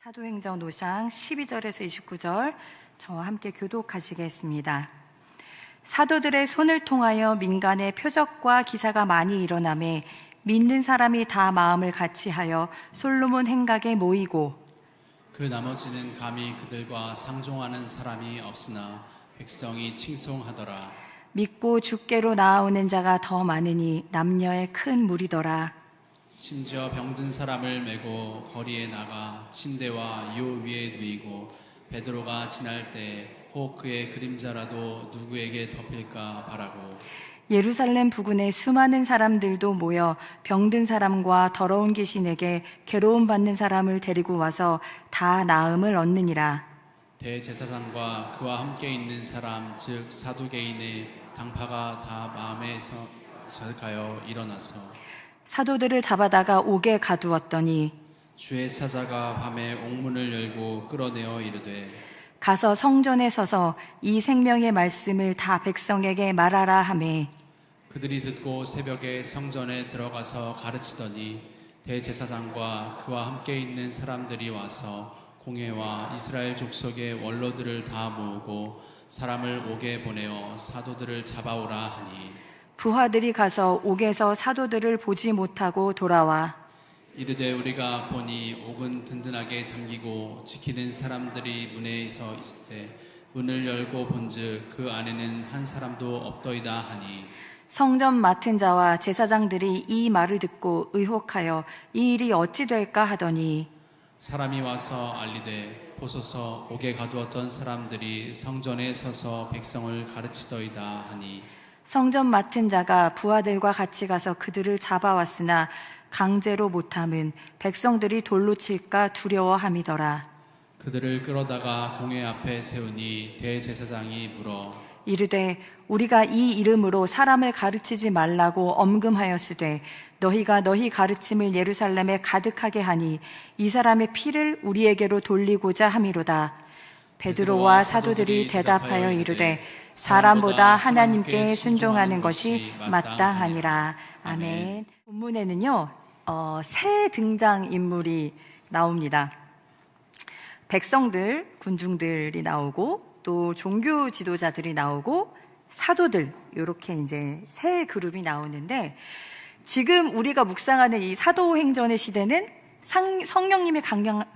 사도행전 5장 12절에서 29절 저와 함께 교독하시겠습니다. 사도들의 손을 통하여 민간의 표적과 기사가 많이 일어나매 믿는 사람이 다 마음을 같이하여 솔로몬 행각에 모이고 그 나머지는 감히 그들과 상종하는 사람이 없으나 백성이 칭송하더라. 믿고 주께로 나아오는 자가 더 많으니 남녀의 큰 무리더라. 심지어 병든 사람을 메고 거리에 나가 침대와 요 위에 누이고 베드로가 지날 때 혹 그의 그림자라도 누구에게 덮일까 바라고 예루살렘 부근에 수많은 사람들도 모여 병든 사람과 더러운 귀신에게 괴로움 받는 사람을 데리고 와서 다 나음을 얻느니라. 대제사장과 그와 함께 있는 사람 즉 사두개인의 당파가 다 마음에서 가여 일어나서 사도들을 잡아다가 옥에 가두었더니 주의 사자가 밤에 옥문을 열고 끌어내어 이르되 가서 성전에 서서 이 생명의 말씀을 다 백성에게 말하라 하매 그들이 듣고 새벽에 성전에 들어가서 가르치더니 대제사장과 그와 함께 있는 사람들이 와서 공회와 이스라엘 족속의 원로들을 다 모으고 사람을 옥에 보내어 사도들을 잡아오라 하니 부하들이 가서 옥에서 사도들을 보지 못하고 돌아와 이르되 우리가 보니 옥은 든든하게 잠기고 지키는 사람들이 문에 서 있을 때 문을 열고 본즉 그 안에는 한 사람도 없더이다 하니 성전 맡은 자와 제사장들이 이 말을 듣고 의혹하여 이 일이 어찌 될까 하더니 사람이 와서 알리되 보소서 옥에 가두었던 사람들이 성전에 서서 백성을 가르치더이다 하니 성전 맡은 자가 부하들과 같이 가서 그들을 잡아왔으나 강제로 못함은 백성들이 돌로 칠까 두려워함이더라. 그들을 끌어다가 공회 앞에 세우니 대제사장이 물어 이르되 우리가 이 이름으로 사람을 가르치지 말라고 엄금하였으되 너희가 너희 가르침을 예루살렘에 가득하게 하니 이 사람의 피를 우리에게로 돌리고자 함이로다. 베드로와 사도들이 대답하여 이르되 사람보다 하나님께 순종하는 것이 마땅하니라. 아멘. 본문에는요 새 등장인물이 나옵니다. 백성들, 군중들이 나오고 또 종교 지도자들이 나오고 사도들 이렇게 이제 세 그룹이 나오는데 지금 우리가 묵상하는 이 사도행전의 시대는 성령님이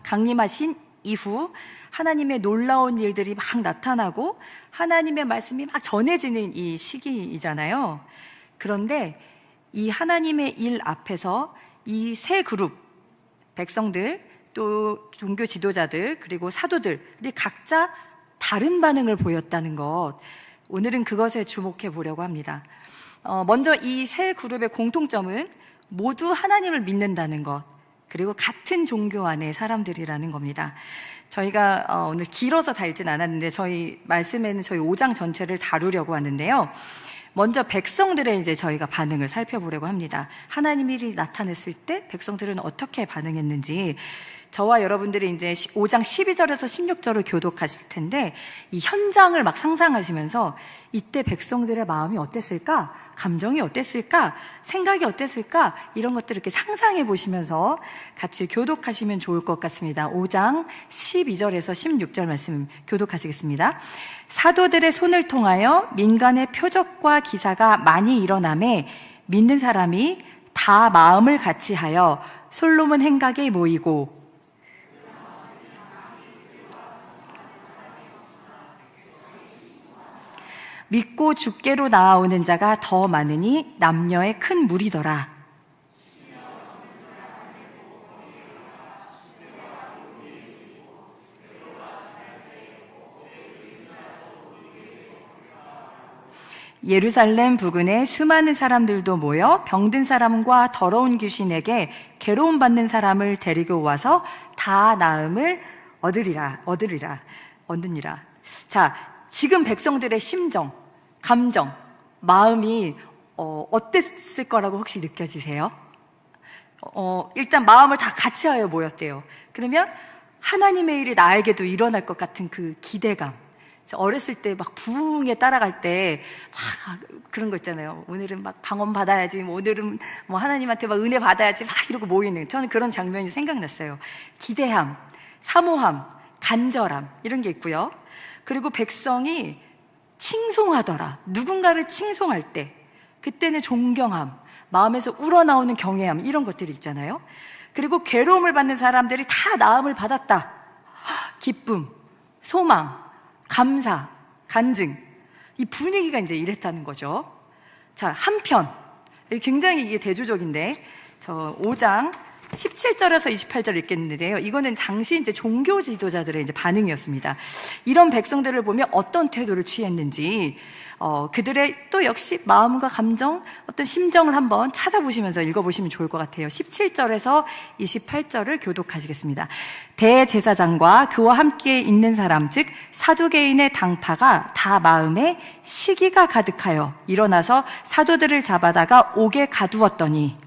강림하신 이후 하나님의 놀라운 일들이 막 나타나고 하나님의 말씀이 막 전해지는 이 시기이잖아요. 그런데 이 하나님의 일 앞에서 이 세 그룹, 백성들, 또 종교 지도자들, 그리고 사도들이 각자 다른 반응을 보였다는 것. 오늘은 그것에 주목해 보려고 합니다. 먼저 이 세 그룹의 공통점은 모두 하나님을 믿는다는 것, 그리고 같은 종교 안의 사람들이라는 겁니다. 저희가 오늘 길어서 다 읽진 않았는데 저희 말씀에는 저희 5장 전체를 다루려고 하는데요. 먼저 백성들의 이제 저희가 반응을 살펴보려고 합니다. 하나님이 나타났을 때 백성들은 어떻게 반응했는지 저와 여러분들이 이제 5장 12절에서 16절을 교독하실 텐데 이 현장을 막 상상하시면서 이때 백성들의 마음이 어땠을까? 감정이 어땠을까? 생각이 어땠을까? 이런 것들을 이렇게 상상해 보시면서 같이 교독하시면 좋을 것 같습니다. 5장 12절에서 16절 말씀 교독하시겠습니다. 사도들의 손을 통하여 민간의 표적과 기사가 많이 일어나매 믿는 사람이 다 마음을 같이하여 솔로몬 행각에 모이고 믿고 주께로 나아오는 자가 더 많으니 남녀의 큰 무리더라. 예루살렘 부근에 수많은 사람들도 모여 병든 사람과 더러운 귀신에게 괴로움 받는 사람을 데리고 와서 다 나음을 얻으리라. 자, 지금 백성들의 심정, 감정, 마음이 어땠을 거라고 혹시 느껴지세요? 일단 마음을 다 같이 하여 모였대요. 그러면 하나님의 일이 나에게도 일어날 것 같은 그 기대감. 저 어렸을 때 막 부흥에 따라갈 때 막 그런 거 있잖아요. 오늘은 막 방언 받아야지, 오늘은 뭐 하나님한테 막 은혜 받아야지 막 이러고 모이는, 저는 그런 장면이 생각났어요. 기대함. 사모함, 간절함 이런 게 있고요. 그리고 백성이 칭송하더라. 누군가를 칭송할 때 그때는 존경함, 마음에서 우러나오는 경외함 이런 것들이 있잖아요. 그리고 괴로움을 받는 사람들이 다 나음을 받았다. 기쁨, 소망, 감사, 간증. 이 분위기가 이제 이랬다는 거죠. 자, 한편 굉장히 이게 대조적인데 저 5장 17절에서 28절 읽겠는데요. 이거는 당시 이제 종교 지도자들의 이제 반응이었습니다. 이런 백성들을 보면 어떤 태도를 취했는지, 그들의 또 역시 마음과 감정, 어떤 심정을 한번 찾아보시면서 읽어보시면 좋을 것 같아요. 17절에서 28절을 교독하시겠습니다. 대제사장과 그와 함께 있는 사람, 즉 사두개인의 당파가 다 마음에 시기가 가득하여 일어나서 사도들을 잡아다가 옥에 가두었더니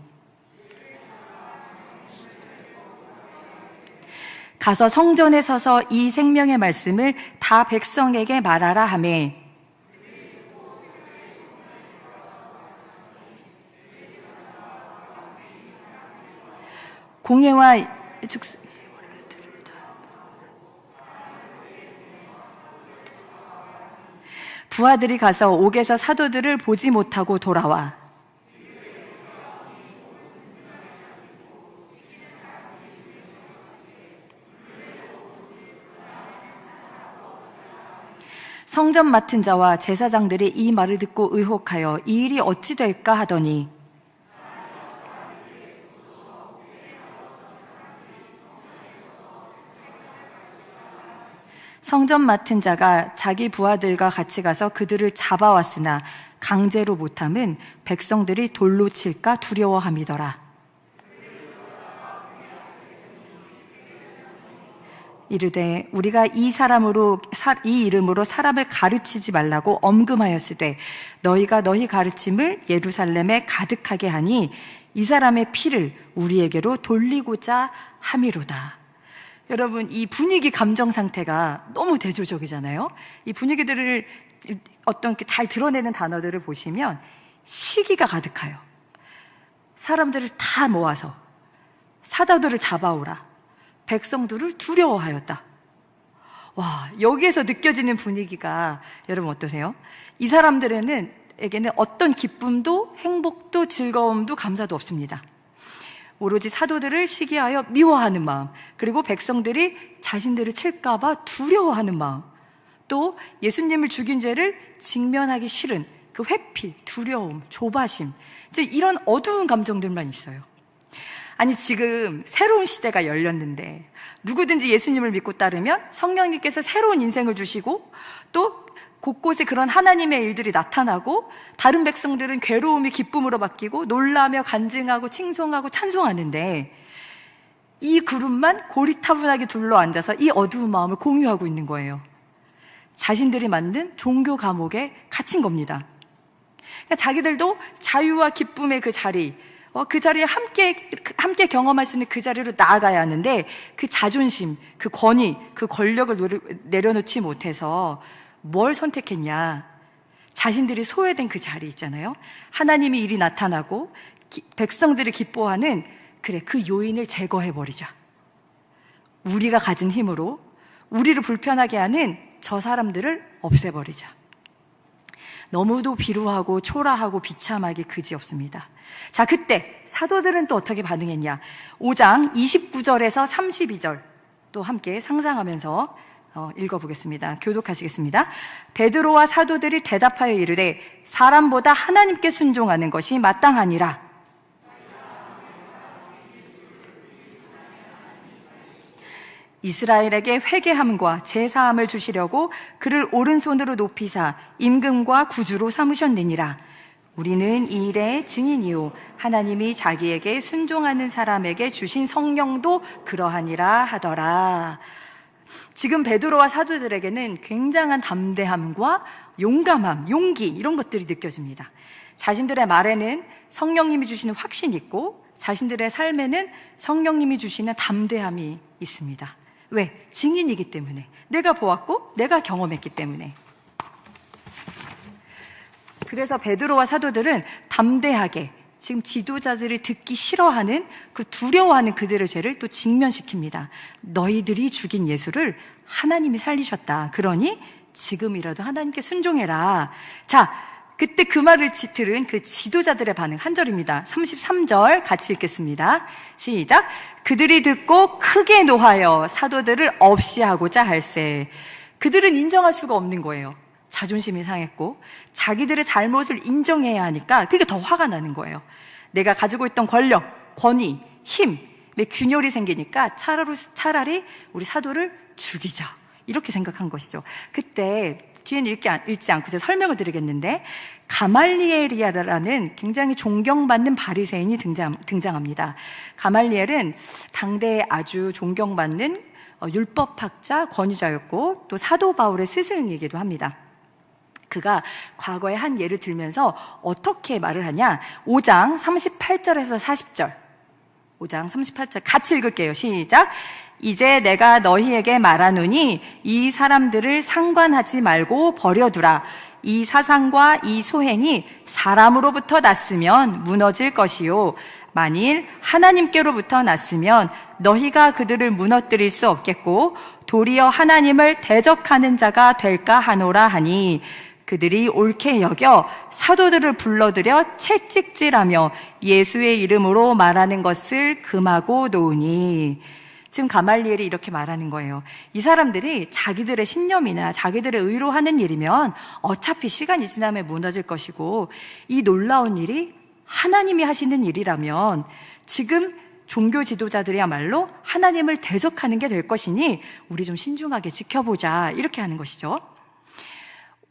가서 성전에 서서 이 생명의 말씀을 다 백성에게 말하라 하매 공회와 부하들이 가서 옥에서 사도들을 보지 못하고 돌아와 성전 맡은 자와 제사장들이 이 말을 듣고 의혹하여 이 일이 어찌 될까 하더니 성전 맡은 자가 자기 부하들과 같이 가서 그들을 잡아왔으나 강제로 못함은 백성들이 돌로 칠까 두려워함이더라. 이르되 우리가 이 이름으로 사람을 가르치지 말라고 엄금하였으되 너희가 너희 가르침을 예루살렘에 가득하게 하니 이 사람의 피를 우리에게로 돌리고자 함이로다. 여러분, 이 분위기 감정 상태가 너무 대조적이잖아요. 이 분위기들을 어떤 잘 드러내는 단어들을 보시면 시기가 가득하여 사람들을 다 모아서 사도들을 잡아오라. 백성들을 두려워하였다. 와, 여기에서 느껴지는 분위기가 여러분 어떠세요? 이 사람들에게는 어떤 기쁨도 행복도 즐거움도 감사도 없습니다. 오로지 사도들을 시기하여 미워하는 마음, 그리고 백성들이 자신들을 칠까봐 두려워하는 마음, 또 예수님을 죽인 죄를 직면하기 싫은 그 회피, 두려움, 조바심, 이런 어두운 감정들만 있어요. 아니, 지금 새로운 시대가 열렸는데 누구든지 예수님을 믿고 따르면 성령님께서 새로운 인생을 주시고 또 곳곳에 그런 하나님의 일들이 나타나고 다른 백성들은 괴로움이 기쁨으로 바뀌고 놀라며 간증하고 칭송하고 찬송하는데 이 그룹만 고리타분하게 둘러앉아서 이 어두운 마음을 공유하고 있는 거예요. 자신들이 만든 종교 감옥에 갇힌 겁니다. 그러니까 자기들도 자유와 기쁨의 그 자리, 그 자리에 함께 경험할 수 있는 그 자리로 나아가야 하는데 그 자존심, 그 권위, 그 권력을 내려놓지 못해서 뭘 선택했냐? 자신들이 소외된 그 자리 있잖아요. 하나님의 일이 나타나고 백성들이 기뻐하는 그 요인을 제거해버리자. 우리가 가진 힘으로 우리를 불편하게 하는 저 사람들을 없애버리자. 너무도 비루하고 초라하고 비참하기 그지없습니다. 자, 그때 사도들은 또 어떻게 반응했냐? 5장 29절에서 32절 또 함께 상상하면서 읽어보겠습니다. 교독하시겠습니다. 베드로와 사도들이 대답하여 이르되 사람보다 하나님께 순종하는 것이 마땅하니라. 이스라엘에게 회개함과 제사함을 주시려고 그를 오른손으로 높이사 임금과 구주로 삼으셨느니라. 우리는 이 일의 증인이요 하나님이 자기에게 순종하는 사람에게 주신 성령도 그러하니라 하더라. 지금 베드로와 사도들에게는 굉장한 담대함과 용감함, 용기 이런 것들이 느껴집니다. 자신들의 말에는 성령님이 주시는 확신이 있고 자신들의 삶에는 성령님이 주시는 담대함이 있습니다. 왜? 증인이기 때문에. 내가 보았고 내가 경험했기 때문에. 그래서 베드로와 사도들은 담대하게 지금 지도자들이 듣기 싫어하는 그 두려워하는 그들의 죄를 또 직면시킵니다. 너희들이 죽인 예수를 하나님이 살리셨다. 그러니 지금이라도 하나님께 순종해라. 자, 그때 그 말을 들은 그 지도자들의 반응 한 절입니다. 33절 같이 읽겠습니다. 시작. 그들이 듣고 크게 노하여 사도들을 없이 하고자 할세. 그들은 인정할 수가 없는 거예요. 자존심이 상했고 자기들의 잘못을 인정해야 하니까 그게 더 화가 나는 거예요. 내가 가지고 있던 권력, 권위, 힘, 균열이 생기니까 차라리 우리 사도를 죽이자 이렇게 생각한 것이죠. 그때 뒤에는 읽지 않고 제가 설명을 드리겠는데 가말리엘이라는 굉장히 존경받는 바리새인이 등장합니다. 가말리엘은 당대에 아주 존경받는 율법학자, 권위자였고 또 사도 바울의 스승이기도 합니다. 그가 과거에 한 예를 들면서 어떻게 말을 하냐, 5장 38절에서 40절 5장 38절 같이 읽을게요. 시작. 이제 내가 너희에게 말하노니 이 사람들을 상관하지 말고 버려두라. 이 사상과 이 소행이 사람으로부터 났으면 무너질 것이요 만일 하나님께로부터 났으면 너희가 그들을 무너뜨릴 수 없겠고 도리어 하나님을 대적하는 자가 될까 하노라 하니 그들이 옳게 여겨 사도들을 불러들여 채찍질하며 예수의 이름으로 말하는 것을 금하고 놓으니. 지금 가말리엘이 이렇게 말하는 거예요. 이 사람들이 자기들의 신념이나 자기들의 의로 하는 일이면 어차피 시간이 지나면 무너질 것이고 이 놀라운 일이 하나님이 하시는 일이라면 지금 종교 지도자들이야말로 하나님을 대적하는 게 될 것이니 우리 좀 신중하게 지켜보자 이렇게 하는 것이죠.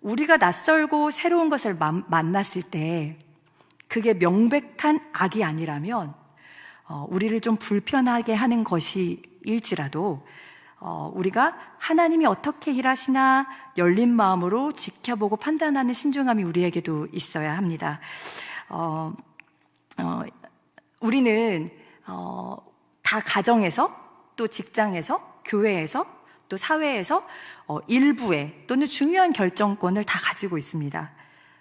우리가 낯설고 새로운 것을 만났을 때 그게 명백한 악이 아니라면 우리를 좀 불편하게 하는 것일지라도 우리가 하나님이 어떻게 일하시나 열린 마음으로 지켜보고 판단하는 신중함이 우리에게도 있어야 합니다. 우리는 다 가정에서 또 직장에서 교회에서 또 사회에서 일부의 또는 중요한 결정권을 다 가지고 있습니다.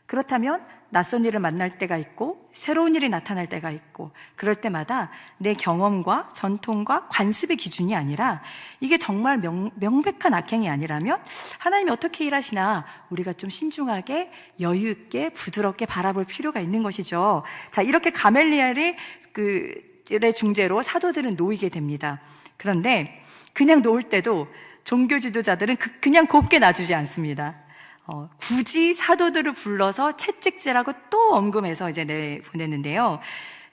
그렇다면 낯선 일을 만날 때가 있고 새로운 일이 나타날 때가 있고 그럴 때마다 내 경험과 전통과 관습의 기준이 아니라 이게 정말 명백한 악행이 아니라면 하나님이 어떻게 일하시나 우리가 좀 신중하게 여유 있게 부드럽게 바라볼 필요가 있는 것이죠. 자, 이렇게 가멜리엘의 의 중재로 사도들은 놓이게 됩니다. 그런데 그냥 놓을 때도 종교 지도자들은 그냥 곱게 놔주지 않습니다. 굳이 사도들을 불러서 채찍질하고 또 언급해서 이제 내보냈는데요.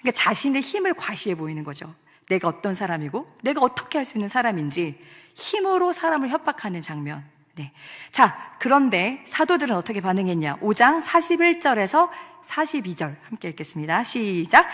그러니까 자신의 힘을 과시해 보이는 거죠. 내가 어떤 사람이고, 내가 어떻게 할 수 있는 사람인지 힘으로 사람을 협박하는 장면. 네. 자, 그런데 사도들은 어떻게 반응했냐? 5장 41절에서 42절 함께 읽겠습니다. 시작.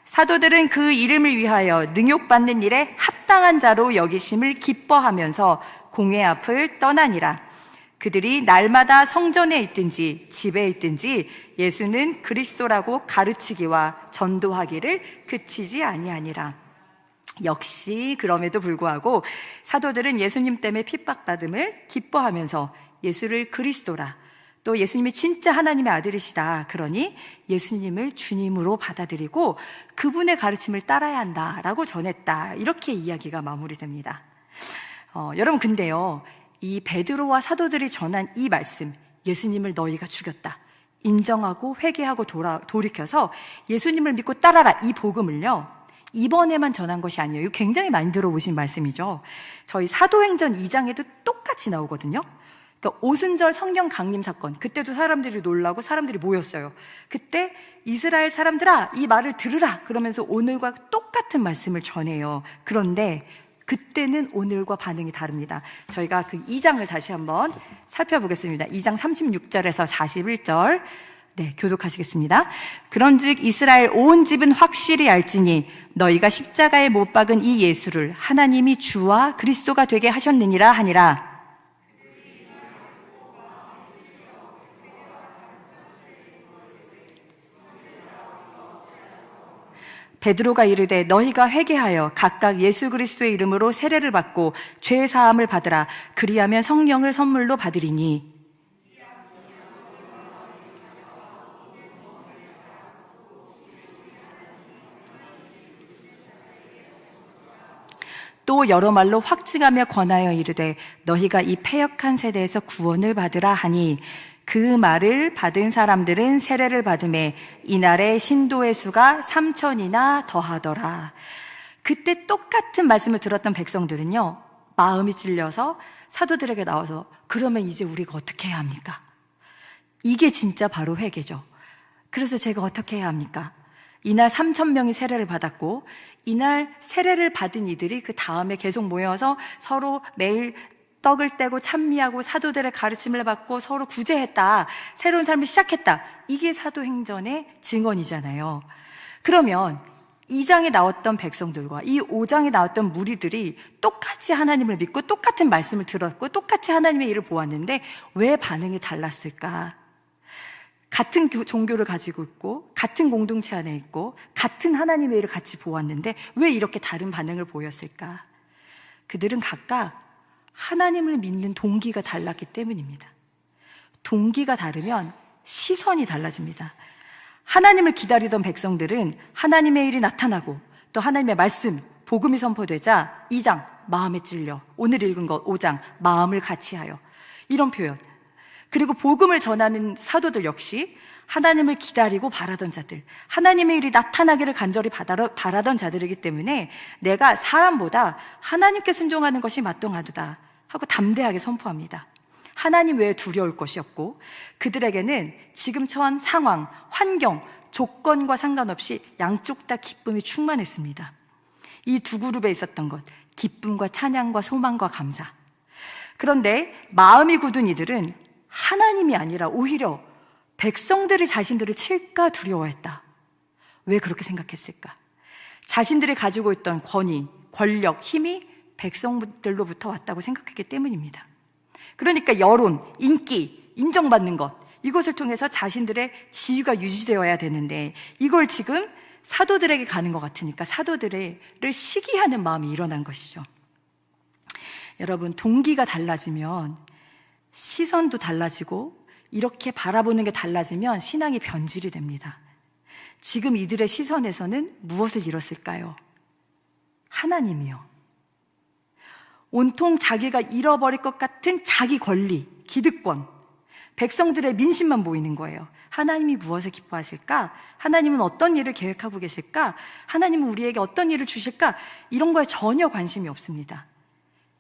사도들은 그 이름을 위하여 능욕받는 일에 합당한 자로 여기심을 기뻐하면서 공회 앞을 떠나니라. 그들이 날마다 성전에 있든지 집에 있든지 예수는 그리스도라고 가르치기와 전도하기를 그치지 아니하니라. 역시 그럼에도 불구하고 사도들은 예수님 때문에 핍박받음을 기뻐하면서 예수를 그리스도라, 또 예수님이 진짜 하나님의 아들이시다, 그러니 예수님을 주님으로 받아들이고 그분의 가르침을 따라야 한다라고 전했다, 이렇게 이야기가 마무리됩니다. 여러분, 근데요, 이 베드로와 사도들이 전한 이 말씀, 예수님을 너희가 죽였다, 인정하고 회개하고 돌이켜서 예수님을 믿고 따라라, 이 복음을요 이번에만 전한 것이 아니에요. 이거 굉장히 많이 들어보신 말씀이죠. 저희 사도행전 2장에도 똑같이 나오거든요. 그러니까 오순절 성령 강림 사건, 그때도 사람들이 놀라고 사람들이 모였어요. 그때 이스라엘 사람들아, 이 말을 들으라 그러면서 오늘과 똑같은 말씀을 전해요. 그런데 그때는 오늘과 반응이 다릅니다. 저희가 그 2장을 다시 한번 살펴보겠습니다. 2장 36절에서 41절 네, 교독하시겠습니다. 그런즉 이스라엘 온 집은 확실히 알지니 너희가 십자가에 못 박은 이 예수를 하나님이 주와 그리스도가 되게 하셨느니라 하니라. 베드로가 이르되 너희가 회개하여 각각 예수 그리스도의 이름으로 세례를 받고 죄 사함을 받으라. 그리하면 성령을 선물로 받으리니. 또 여러 말로 확증하며 권하여 이르되 너희가 이 패역한 세대에서 구원을 받으라 하니 그 말을 받은 사람들은 세례를 받음에 이날에 신도의 수가 3,000이나 더하더라. 그때 똑같은 말씀을 들었던 백성들은요, 마음이 찔려서 사도들에게 나와서 그러면 이제 우리가 어떻게 해야 합니까? 이게 진짜 바로 회개죠. 그래서 제가 어떻게 해야 합니까? 이날 3,000명이 세례를 받았고 이날 세례를 받은 이들이 그 다음에 계속 모여서 서로 매일 떡을 떼고 찬미하고 사도들의 가르침을 받고 서로 구제했다. 새로운 삶을 시작했다. 이게 사도행전의 증언이잖아요. 그러면 2장에 나왔던 백성들과 이 5장에 나왔던 무리들이 똑같이 하나님을 믿고 똑같은 말씀을 들었고 똑같이 하나님의 일을 보았는데 왜 반응이 달랐을까? 같은 종교를 가지고 있고 같은 공동체 안에 있고 같은 하나님의 일을 같이 보았는데 왜 이렇게 다른 반응을 보였을까? 그들은 각각 하나님을 믿는 동기가 달랐기 때문입니다. 동기가 다르면 시선이 달라집니다. 하나님을 기다리던 백성들은 하나님의 일이 나타나고 또 하나님의 말씀, 복음이 선포되자 2장 마음에 찔려, 오늘 읽은 것 5장 마음을 같이하여, 이런 표현. 그리고 복음을 전하는 사도들 역시 하나님을 기다리고 바라던 자들, 하나님의 일이 나타나기를 간절히 바라던 자들이기 때문에 내가 사람보다 하나님께 순종하는 것이 마땅하도다 하고 담대하게 선포합니다. 하나님 외에 두려울 것이 없고 그들에게는 지금 처한 상황, 환경, 조건과 상관없이 양쪽 다 기쁨이 충만했습니다. 이 두 그룹에 있었던 것, 기쁨과 찬양과 소망과 감사. 그런데 마음이 굳은 이들은 하나님이 아니라 오히려 백성들이 자신들을 칠까 두려워했다. 왜 그렇게 생각했을까? 자신들이 가지고 있던 권위, 권력, 힘이 백성들로부터 왔다고 생각했기 때문입니다. 그러니까 여론, 인기, 인정받는 것, 이것을 통해서 자신들의 지위가 유지되어야 되는데 이걸 지금 사도들에게 가는 것 같으니까 사도들을 시기하는 마음이 일어난 것이죠. 여러분, 동기가 달라지면 시선도 달라지고 이렇게 바라보는 게 달라지면 신앙이 변질이 됩니다. 지금 이들의 시선에서는 무엇을 잃었을까요? 하나님이요. 온통 자기가 잃어버릴 것 같은 자기 권리, 기득권, 백성들의 민심만 보이는 거예요. 하나님이 무엇을 기뻐하실까? 하나님은 어떤 일을 계획하고 계실까? 하나님은 우리에게 어떤 일을 주실까? 이런 거에 전혀 관심이 없습니다.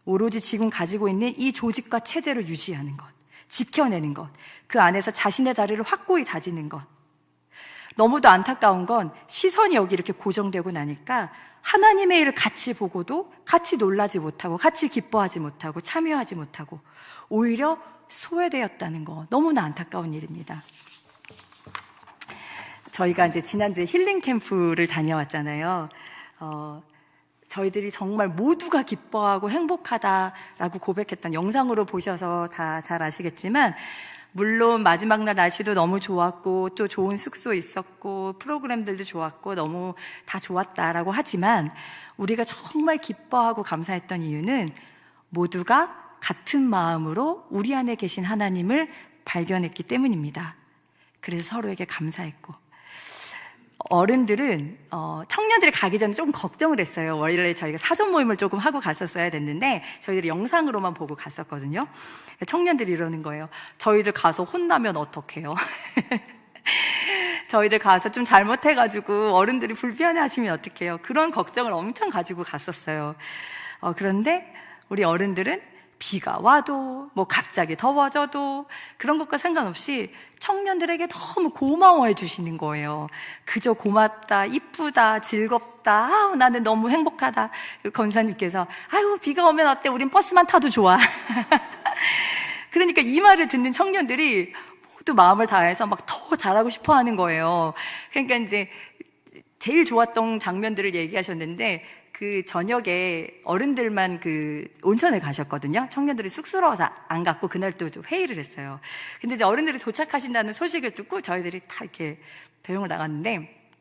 오로지 지금 가지고 있는 이 조직과 체제를 유지하는 것, 지켜내는 것, 그 안에서 자신의 자리를 확고히 다지는 것. 너무도 안타까운 건 시선이 여기 이렇게 고정되고 나니까 하나님의 일을 같이 보고도 같이 놀라지 못하고 같이 기뻐하지 못하고 참여하지 못하고 오히려 소외되었다는 거, 너무나 안타까운 일입니다. 저희가 이제 지난주에 힐링 캠프를 다녀왔잖아요. 저희들이 정말 모두가 기뻐하고 행복하다라고 고백했던 영상으로 보셔서 다 잘 아시겠지만 물론 마지막 날 날씨도 너무 좋았고 또 좋은 숙소 있었고 프로그램들도 좋았고 너무 다 좋았다라고 하지만 우리가 정말 기뻐하고 감사했던 이유는 모두가 같은 마음으로 우리 안에 계신 하나님을 발견했기 때문입니다. 그래서 서로에게 감사했고 어른들은 청년들이 가기 전에 조금 걱정을 했어요. 원래 저희가 사전 모임을 조금 하고 갔었어야 됐는데 저희들이 영상으로만 보고 갔었거든요. 청년들이 이러는 거예요. 저희들 가서 혼나면 어떡해요? 저희들 가서 좀 잘못해가지고 어른들이 불편해하시면 어떡해요? 그런 걱정을 엄청 가지고 갔었어요. 그런데 우리 어른들은 비가 와도 뭐 갑자기 더워져도 그런 것과 상관없이 청년들에게 너무 고마워해 주시는 거예요. 그저 고맙다, 이쁘다, 즐겁다, 아우, 나는 너무 행복하다. 권사님께서 아유, 비가 오면 어때? 우린 버스만 타도 좋아. 그러니까 이 말을 듣는 청년들이 모두 마음을 다해서 막 더 잘하고 싶어 하는 거예요. 그러니까 이제 제일 좋았던 장면들을 얘기하셨는데 그 저녁에 어른들만 그 온천을 가셨거든요. 청년들이 쑥스러워서 안 갔고 그날 또 회의를 했어요. 근데 이제 어른들이 도착하신다는 소식을 듣고 저희들이 다 이렇게 배웅을 나갔는데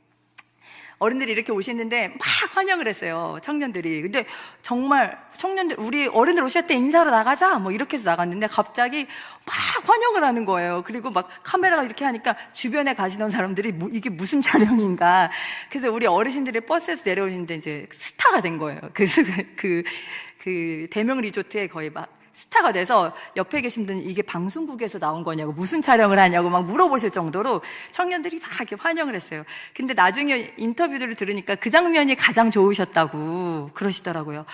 어른들이 이렇게 오시는데 막 환영을 했어요, 청년들이. 근데 정말 청년들, 우리 어른들 오실 때 인사하러 나가자 뭐 이렇게 해서 나갔는데 갑자기 막 환영을 하는 거예요. 그리고 막 카메라가 이렇게 하니까 주변에 가시던 사람들이 이게 무슨 촬영인가. 그래서 우리 어르신들이 버스에서 내려오는데 이제 스타가 된 거예요. 그래서 그 대명 리조트에 거의 막 스타가 돼서 옆에 계신 분이 이게 방송국에서 나온 거냐고, 무슨 촬영을 하냐고 막 물어보실 정도로 청년들이 다 이렇게 환영을 했어요. 근데 나중에 인터뷰들을 들으니까 그 장면이 가장 좋으셨다고 그러시더라고요.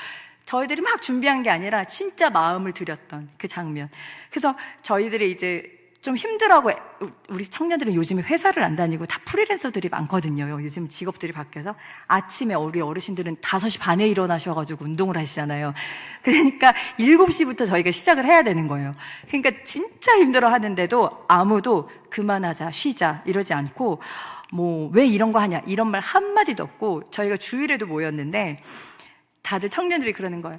저희들이 막 준비한 게 아니라 진짜 마음을 들였던 그 장면. 그래서 저희들이 이제 좀 힘들어하고, 우리 청년들은 요즘에 회사를 안 다니고 다 프리랜서들이 많거든요. 요즘 직업들이 바뀌어서 아침에 우리 어르신들은 5시 반에 일어나셔가지고 운동을 하시잖아요. 그러니까 7시부터 저희가 시작을 해야 되는 거예요. 그러니까 진짜 힘들어 하는데도 아무도 그만하자, 쉬자 이러지 않고, 뭐 왜 이런 거 하냐 이런 말 한마디도 없고, 저희가 주일에도 모였는데 다들 청년들이 그러는 거예요.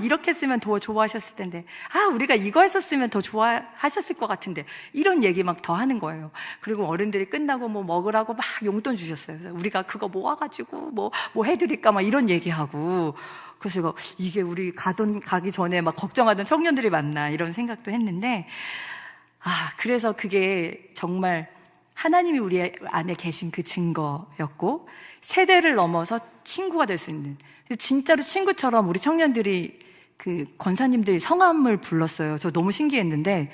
이렇게 했으면 더 좋아하셨을 텐데, 우리가 이거 했었으면 더 좋아하셨을 것 같은데, 이런 얘기 막 더 하는 거예요. 그리고 어른들이 끝나고 뭐 먹으라고 막 용돈 주셨어요. 그래서 우리가 그거 모아가지고 뭐 해드릴까 막 이런 얘기하고. 그래서 이게 우리 가기 전에 막 걱정하던 청년들이 맞나 이런 생각도 했는데, 그래서 그게 정말 하나님이 우리 안에 계신 그 증거였고, 세대를 넘어서 친구가 될 수 있는, 진짜로 친구처럼 우리 청년들이 그 권사님들 성함을 불렀어요. 저 너무 신기했는데,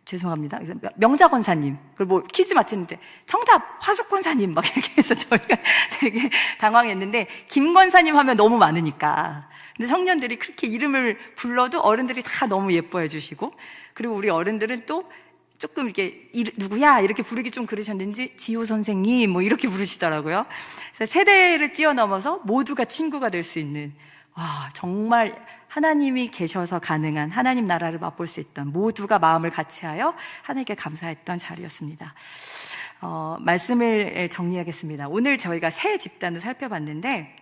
죄송합니다. 명자 권사님, 그리고 뭐 퀴즈 맞췄는데 정답 화숙 권사님 막 이렇게 해서 저희가 되게 당황했는데, 김 권사님 하면 너무 많으니까. 근데 청년들이 그렇게 이름을 불러도 어른들이 다 너무 예뻐해 주시고, 그리고 우리 어른들은 또 조금 이렇게 누구야 이렇게 부르기 좀 그러셨는지 지호 선생님 뭐 이렇게 부르시더라고요. 그래서 세대를 뛰어넘어서 모두가 친구가 될 수 있는, 정말 하나님이 계셔서 가능한 하나님 나라를 맛볼 수 있던, 모두가 마음을 같이하여 하나님께 감사했던 자리였습니다. 말씀을 정리하겠습니다. 오늘 저희가 새 집단을 살펴봤는데,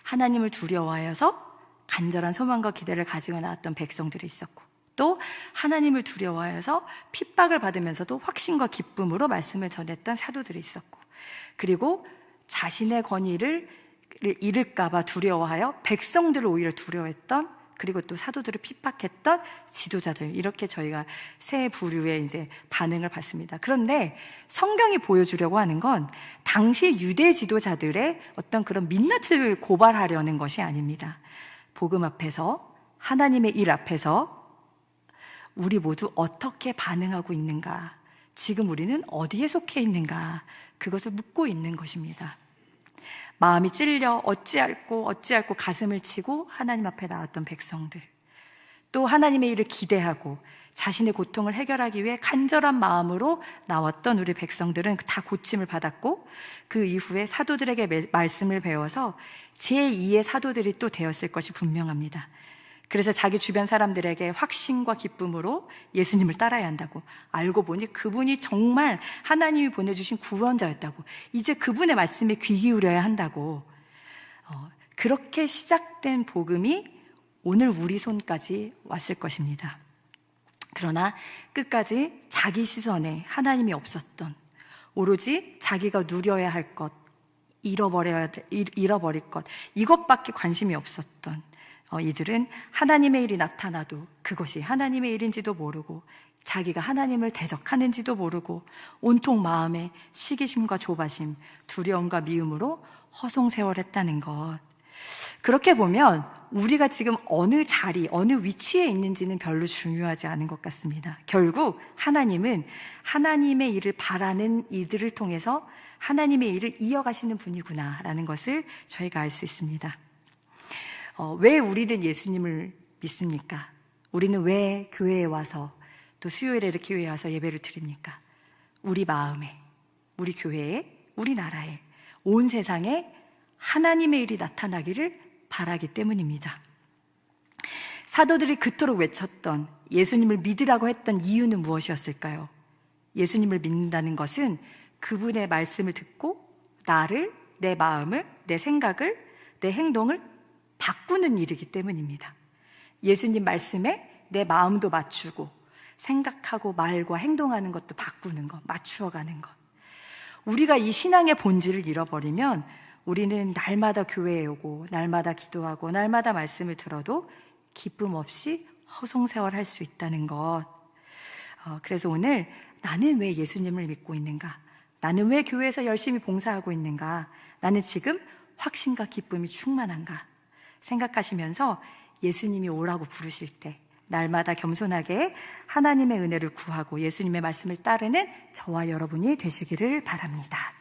하나님을 두려워하여서 간절한 소망과 기대를 가지고 나왔던 백성들이 있었고, 또 하나님을 두려워해서 핍박을 받으면서도 확신과 기쁨으로 말씀을 전했던 사도들이 있었고, 그리고 자신의 권위를 잃을까 봐 두려워하여 백성들을 오히려 두려워했던, 그리고 또 사도들을 핍박했던 지도자들, 이렇게 저희가 세 부류의 이제 반응을 봤습니다. 그런데 성경이 보여주려고 하는 건 당시 유대 지도자들의 어떤 그런 민낯을 고발하려는 것이 아닙니다. 복음 앞에서, 하나님의 일 앞에서 우리 모두 어떻게 반응하고 있는가, 지금 우리는 어디에 속해 있는가, 그것을 묻고 있는 것입니다. 마음이 찔려 어찌할꼬 가슴을 치고 하나님 앞에 나왔던 백성들, 또 하나님의 일을 기대하고 자신의 고통을 해결하기 위해 간절한 마음으로 나왔던 우리 백성들은 다 고침을 받았고, 그 이후에 사도들에게 말씀을 배워서 제2의 사도들이 또 되었을 것이 분명합니다. 그래서 자기 주변 사람들에게 확신과 기쁨으로 예수님을 따라야 한다고, 알고 보니 그분이 정말 하나님이 보내주신 구원자였다고, 이제 그분의 말씀에 귀 기울여야 한다고, 그렇게 시작된 복음이 오늘 우리 손까지 왔을 것입니다. 그러나 끝까지 자기 시선에 하나님이 없었던, 오로지 자기가 누려야 할 것, 잃어버릴 것, 이것밖에 관심이 없었던 이들은 하나님의 일이 나타나도 그것이 하나님의 일인지도 모르고, 자기가 하나님을 대적하는지도 모르고, 온통 마음에 시기심과 조바심, 두려움과 미움으로 허송세월했다는 것. 그렇게 보면 우리가 지금 어느 자리, 어느 위치에 있는지는 별로 중요하지 않은 것 같습니다. 결국 하나님은 하나님의 일을 바라는 이들을 통해서 하나님의 일을 이어가시는 분이구나라는 것을 저희가 알 수 있습니다. 왜 우리는 예수님을 믿습니까? 우리는 왜 교회에 와서, 또 수요일에 이렇게 교회에 와서 예배를 드립니까? 우리 마음에, 우리 교회에, 우리나라에, 온 세상에 하나님의 일이 나타나기를 바라기 때문입니다. 사도들이 그토록 외쳤던, 예수님을 믿으라고 했던 이유는 무엇이었을까요? 예수님을 믿는다는 것은 그분의 말씀을 듣고 나를, 내 마음을, 내 생각을, 내 행동을 바꾸는 일이기 때문입니다. 예수님 말씀에 내 마음도 맞추고 생각하고 말과 행동하는 것도 바꾸는 것, 맞추어가는 것. 우리가 이 신앙의 본질을 잃어버리면 우리는 날마다 교회에 오고 날마다 기도하고 날마다 말씀을 들어도 기쁨 없이 허송세월할 수 있다는 것. 그래서 오늘 나는 왜 예수님을 믿고 있는가? 나는 왜 교회에서 열심히 봉사하고 있는가? 나는 지금 확신과 기쁨이 충만한가? 생각하시면서 예수님이 오라고 부르실 때 날마다 겸손하게 하나님의 은혜를 구하고 예수님의 말씀을 따르는 저와 여러분이 되시기를 바랍니다.